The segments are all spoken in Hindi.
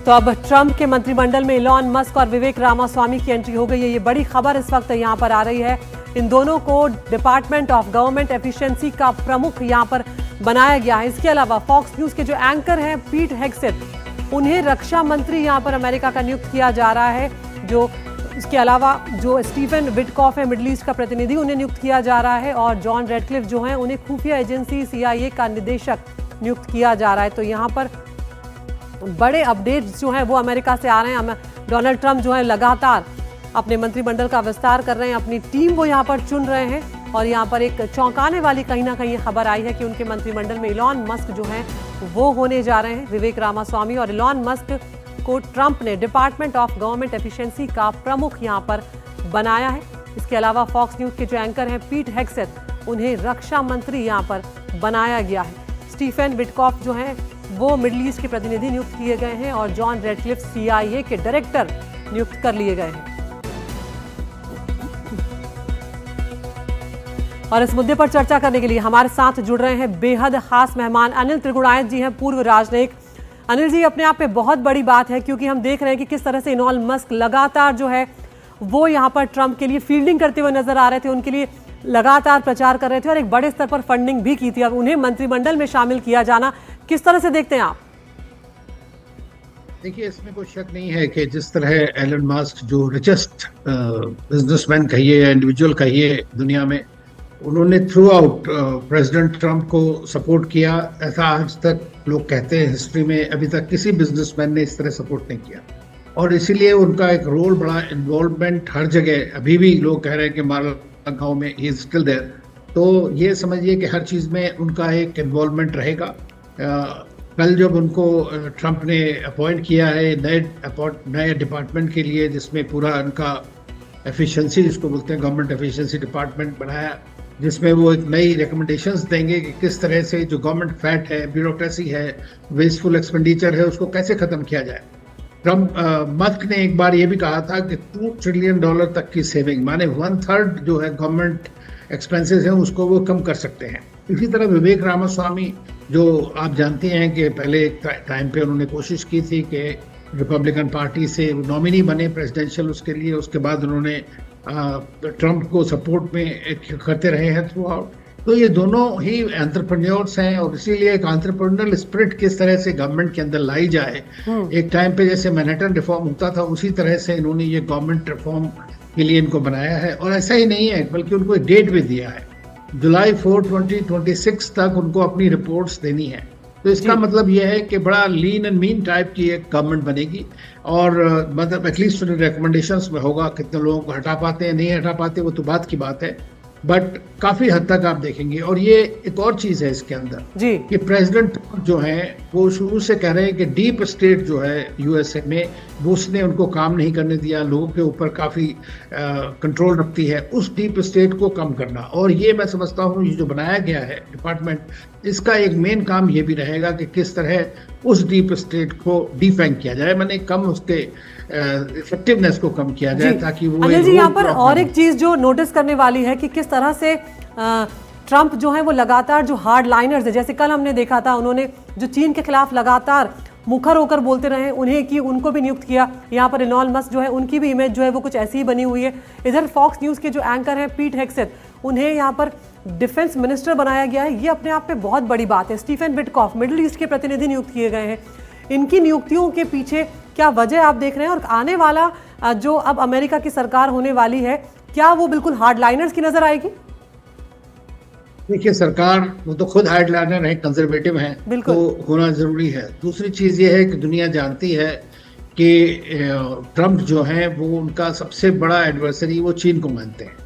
तो अब ट्रंप के मंत्रिमंडल में इलॉन मस्क और विवेक रामास्वामी की एंट्री हो गई है। ये बड़ी खबर इस वक्त यहाँ पर आ रही है। इन दोनों को डिपार्टमेंट ऑफ गवर्नमेंट एफिशिएंसी का प्रमुख यहाँ पर बनाया गया है। इसके अलावा फॉक्स न्यूज के जो एंकर हैं पीट हेग्सेथ, उन्हें रक्षा मंत्री यहाँ पर अमेरिका का नियुक्त किया जा रहा है। जो इसके अलावा जो स्टीफन विटकॉफ है मिडिल ईस्ट का प्रतिनिधि, उन्हें नियुक्त किया जा रहा है। और जॉन रेडक्लिफ जो हैं, उन्हें खुफिया एजेंसी CIA का निदेशक नियुक्त किया जा रहा है। तो यहाँ पर बड़े अपडेट्स जो हैं वो अमेरिका से आ रहे हैं। डोनाल्ड ट्रंप जो है लगातार अपने मंत्रिमंडल का विस्तार कर रहे हैं, अपनी टीम वो यहाँ पर चुन रहे हैं। और यहाँ पर एक चौंकाने वाली कहीं ना कहीं खबर आई है कि उनके मंत्रिमंडल में इलॉन मस्क जो हैं वो होने जा रहे हैं। विवेक रामास्वामी और इलॉन मस्क को ट्रंप ने डिपार्टमेंट ऑफ गवर्नमेंट एफिशिएंसी का प्रमुख यहाँ पर बनाया है। इसके अलावा फॉक्स न्यूज के जो एंकर हैं पीट हेग्सेथ, उन्हें रक्षा मंत्री यहाँ पर बनाया गया है। स्टीफन विटकॉफ जो हैं वो मिडिल ईस्ट के प्रतिनिधि नियुक्त किए गए हैं और जॉन रेडक्लिफ CIA के डायरेक्टर नियुक्त कर लिए गए हैं। और इस मुद्दे पर चर्चा करने के लिए हमारे साथ जुड़ रहे हैं बेहद खास मेहमान अनिल त्रिगुणायत जी हैं, पूर्व राजनयिक। अनिल जी, अपने आप पे बहुत बड़ी बात है क्योंकि हम देख रहे हैं कि किस तरह से इलॉन मस्क लगातार जो है वो यहाँ पर ट्रंप के लिए फील्डिंग करते हुए नजर आ रहे थे, उनके लिए लगातार प्रचार कर रहे थे और एक बड़े स्तर पर फंडिंग भी की थी। अब उन्हें मंत्रिमंडल में शामिल किया जाना किस तरह से देखते हैं आप? देखिए, इसमें कोई शक नहीं है कि जिस तरह एलन मस्क जो रिचेस्ट बिजनेसमैन कहिए या इंडिविजुअल कहिए दुनिया में, उन्होंने थ्रू आउट प्रेसिडेंट ट्रंप को सपोर्ट किया। ऐसा आज तक लोग कहते हैं हिस्ट्री में अभी तक किसी बिजनेसमैन ने इस तरह सपोर्ट नहीं किया। और इसीलिए उनका एक रोल, बड़ा इन्वॉल्वमेंट हर जगह, अभी भी लोग कह रहे हैं कि मालागांव में ही इज स्टिल देयर। तो ये समझिए कि हर चीज़ में उनका एक इन्वॉल्वमेंट रहेगा। कल जब उनको ट्रंप ने अपॉइंट किया है नए डिपार्टमेंट के लिए, जिसमें पूरा उनका एफिशिएंसी जिसको बोलते हैं गवर्नमेंट एफिशिएंसी डिपार्टमेंट बनाया, जिसमें वो एक नई रिकमेंडेशंस देंगे कि किस तरह से जो गवर्नमेंट फैट है, ब्यूरोक्रेसी है, वेस्टफुल एक्सपेंडिचर है, उसको कैसे ख़त्म किया जाए। मस्क ने एक बार ये भी कहा था कि $2 ट्रिलियन तक की सेविंग, माने 1/3 जो है गवर्नमेंट एक्सपेंसेस हैं उसको वो कम कर सकते हैं। इसी तरह विवेक रामास्वामी, जो आप जानते हैं कि पहले एक टाइम पे उन्होंने कोशिश की थी कि रिपब्लिकन पार्टी से नॉमिनी बने प्रेसिडेंशियल, उसके लिए उसके बाद उन्होंने ट्रंप को सपोर्ट में करते रहे हैं थ्रू आउट। तो ये दोनों ही एंटरप्रेन्योर्स हैं और इसीलिए एक एंटरप्रेन्योरल स्पिरिट किस तरह से गवर्नमेंट के अंदर लाई जाए, एक टाइम पे जैसे मैनहट्टन रिफॉर्म होता था उसी तरह से इन्होंने ये गवर्नमेंट रिफॉर्म के लिए इनको बनाया है। और ऐसा ही नहीं है, बल्कि उनको एक डेट भी दिया है, जुलाई 4, 2026 तक उनको अपनी रिपोर्ट्स देनी है। तो इसका मतलब यह है कि बड़ा लीन एंड मीन टाइप की एक गवर्नमेंट बनेगी। और मतलब एटलीस्ट रिकमेंडेशंस में होगा, कितने लोगों को हटा पाते हैं नहीं हटा पाते वो तो बात की बात है, बट काफ़ी हद तक आप देखेंगे। और ये एक और चीज़ है इसके अंदर जी, कि प्रेसिडेंट जो हैं वो शुरू से कह रहे हैं कि डीप स्टेट जो है USA में, वो उसने उनको काम नहीं करने दिया, लोगों के ऊपर काफ़ी कंट्रोल रखती है, उस डीप स्टेट को कम करना। और ये मैं समझता हूँ ये जो बनाया गया है डिपार्टमेंट, इसका एक मेन काम ये भी रहेगा कि किस तरह उस डीप स्टेट को डिफैंग किया जाए, माने कम उसके इफेक्टिवनेस को कम किया जाए, ताकि वो अनिल जी यहाँ पर और एक चीज जो नोटिस करने वाली है कि किस तरह से ट्रंप जो है वो लगातार जो हार्ड लाइनर्स है, जैसे कल हमने देखा था उन्होंने जो चीन के खिलाफ लगातार मुखर होकर बोलते रहे, उन्हें कि उनको भी नियुक्त किया। यहाँ पर इलॉन मस्क जो है उनकी भी इमेज जो है वो कुछ ऐसी ही बनी हुई है। इधर फॉक्स न्यूज के जो एंकर हैं पीट हेग्सेथ, उन्हें यहाँ पर डिफेंस मिनिस्टर बनाया गया है। ये अपने आप पे बहुत बड़ी बात है। स्टीफन विटकॉफ मिडिल ईस्ट के प्रतिनिधि नियुक्त किए गए हैं। इनकी नियुक्तियों के पीछे क्या वजह आप देख रहे हैं? और आने वाला जो अब अमेरिका की सरकार होने वाली है, क्या वो बिल्कुल हार्डलाइनर्स की नजर आएगी? देखिए, सरकार वो तो खुद हार्डलाइनर है, कंजर्वेटिव हैं, तो होना जरूरी है। दूसरी चीज ये है कि दुनिया जानती है कि ट्रंप जो है वो उनका सबसे बड़ा एडवर्सरी वो चीन को मानते हैं।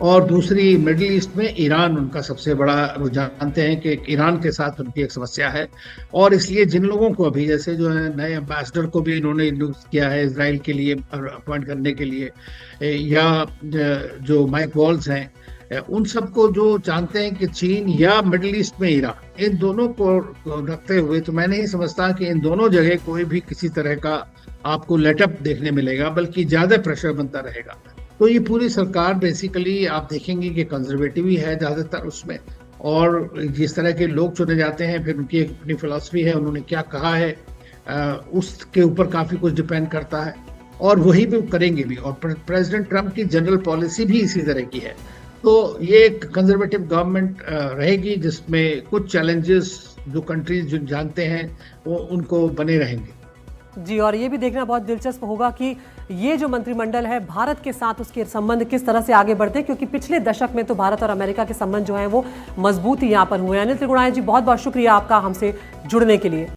और दूसरी मिडिल ईस्ट में ईरान उनका सबसे बड़ा, वो जानते हैं कि ईरान के साथ उनकी एक समस्या है। और इसलिए जिन लोगों को अभी जैसे जो है नए एम्बेसडर को भी इन्होंने नियुक्त किया है इसराइल के लिए अपॉइंट करने के लिए, या जो माइक वॉल्स हैं, उन सबको जो जानते हैं कि चीन या मिडिल ईस्ट में ईरान, इन दोनों को रखते हुए तो मैं नहीं समझता कि इन दोनों जगह कोई भी किसी तरह का आपको लेटअप देखने मिलेगा, बल्कि ज़्यादा प्रेशर बनता रहेगा। तो ये पूरी सरकार बेसिकली आप देखेंगे कि कंजर्वेटिव ही है ज़्यादातर उसमें, और जिस तरह के लोग चुने जाते हैं फिर उनकी एक अपनी फिलॉसफी है, उन्होंने क्या कहा है उसके ऊपर काफ़ी कुछ डिपेंड करता है और वही भी करेंगे भी। और प्रेसिडेंट ट्रम्प की जनरल पॉलिसी भी इसी तरह की है। तो ये एक कंजर्वेटिव गवर्नमेंट रहेगी जिसमें कुछ चैलेंजेस जो कंट्रीज जो जानते हैं वो उनको बने रहेंगे। जी, और ये भी देखना बहुत दिलचस्प होगा कि ये जो मंत्रिमंडल है भारत के साथ उसके संबंध किस तरह से आगे बढ़ते हैं, क्योंकि पिछले दशक में तो भारत और अमेरिका के संबंध जो है वो मजबूत ही यहाँ पर हुए हैं। अनिल त्रिगुणाई जी, बहुत बहुत शुक्रिया आपका हमसे जुड़ने के लिए।